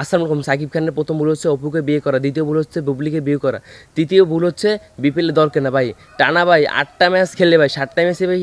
আসসালামু আলাইকুম। সাকিব খানের প্রথম ভুল হচ্ছে অপুকে বিয়ে করা, দ্বিতীয় ভুল হচ্ছে বুবলিকে বিয়ে করা, তৃতীয় ভুল হচ্ছে বিপিএল দল কেনা ভাই। টানা ভাই 8টা ম্যাচ খেললে ভাই 7টা ম্যাচে ভাই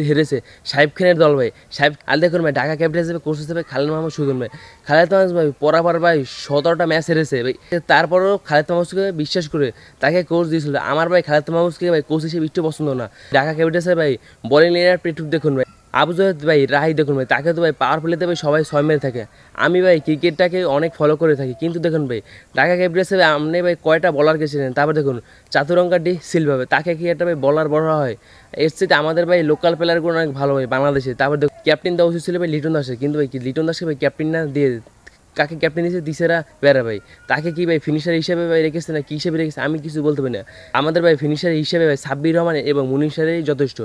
হেরেছে সাকিব খানের দল ভাই। সাকিব আর দেখুন ভাই ঢাকা ক্যাপিটালস হিসেবে কোচ হিসেবে খালেদ মাহমুদ সুজন ভাই। খালেদ মাহমুদ ভাই পরাবার ভাই 17টা ম্যাচ হেরেছে ভাই, তারপরেও খালেদ মাহমুদকে বিশ্বাস করে তাকে কোচ দিয়েছিল। আমার ভাই খালেদ মাহমুদকে ভাই কোচ হিসেবে একটু পছন্দ না। ঢাকা ক্যাপিটালসের ভাই বোলিং লাইনার পেটুক দেখুন ভাই, আবু জাহেদ ভাই রাহি দেখুন ভাই, তাকে তো ভাই পাওয়ার প্লেতে ভাই সবাই 6 মেরে থাকে। আমি ভাই ক্রিকেটটাকে অনেক ফলো করে থাকি, কিন্তু দেখুন ভাই ঢাকা ক্যাপিটালসে আপনি ভাই কয়টা বলার গেছিলেন, তারপর দেখুন চাতুরঙ্গা ডি সিলভা ভাই, তাকে কি একটা ভাই বলার বড় হয়? এর সাথে আমাদের ভাই লোকাল প্লেয়ারগুলো অনেক ভালো ভাই বাংলাদেশে। তারপর দেখুন ক্যাপ্টেন দেওয়া উচিত ছিল ভাই লিটন দাসের, কিন্তু ভাই লিটন দাসকে ভাই ক্যাপ্টেন না দিয়ে কাকে ক্যাপ্টেন দিয়েছে দিশেরা বেড়া ভাই, তাকে কি ভাই ফিনিশার হিসেবে ভাই রেখেছে না কি হিসেবে রেখেছে আমি কিছু বলতে পারি না। আমাদের ভাই ফিনিশার হিসেবে ভাই সাব্বির রহমান এবং মুনিশারই যথেষ্ট।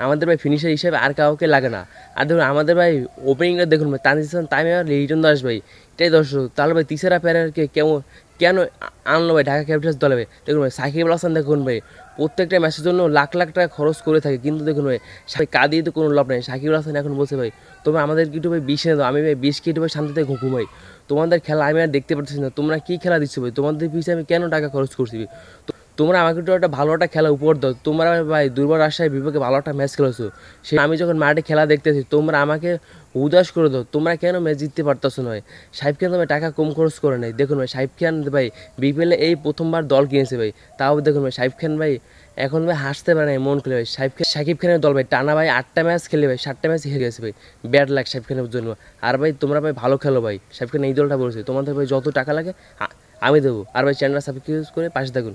আমাদের ভাই ফিনিশার হিসেবে আর কাউকে লাগে না। আর দেখুন আমাদের ভাই ওপেনিংটা দেখুন ভাই তানজিদ হাসান তামিম আর লিটন দাস ভাই, এটাই দর্শক। তাহলে ভাই তিসারা প্যারারকে কেন আনলো ভাই ঢাকা ক্যাপিটালস দলে ভাই? দেখুন ভাই সাকিব আল হাসান দেখুন ভাই প্রত্যেকটা ম্যাচের জন্য লাখ লাখ টাকা খরচ করে থাকে, কিন্তু দেখুন ভাই কাঁদিয়ে তো কোনো লাভ নেই। সাকিব আল হাসান এখন বলছে ভাই তোমরা আমাদের একটু ভাই 20 এনে দাও, আমি ভাই 20 কেটে ভাই শান্তিতে ঘুমাই। তোমাদের খেলা আমি আর দেখতে পারতেছি না, তোমরা কী খেলা দিচ্ছ ভাই? তোমাদের পিছিয়ে আমি কেন টাকা খরচ করছি? তোমরা আমাকে একটু একটা ভালো একটা খেলা উপহার দাও। তোমরা ভাই দুর্বার রাজশাহীর বিপক্ষে ভালো একটা ম্যাচ খেলেছো, সে আমি যখন মাঠে খেলা দেখতেছি তোমরা আমাকে উদাস করে দাও। তোমরা কেন ম্যাচ জিততে পারতেছো না ভাই? সাকিব খান ভাই টাকা কম খরচ করে নাই। দেখুন ভাই সাকিব খান ভাই বিপিএলে এই প্রথমবার দল কিনেছে ভাই, তাও দেখুন ভাই সাকিব খান ভাই এখন ভাই হাসতে পারে না মন খুলে ভাই। সাকিব খানের দল ভাই টানা ভাই 8টা ম্যাচ খেলে ভাই 7টা ম্যাচ হেরে গেছে ভাই, ব্যাড লাগ সাকিব খানের জন্য। আর ভাই তোমরা ভাই ভালো খেলো ভাই, সাকিব খান এই দলটা বলছে তোমাদের ভাই যত টাকা লাগে আমি দেবো। আর ভাই চ্যানেলটা সাবস্ক্রাইব করে পাশে থাকুন।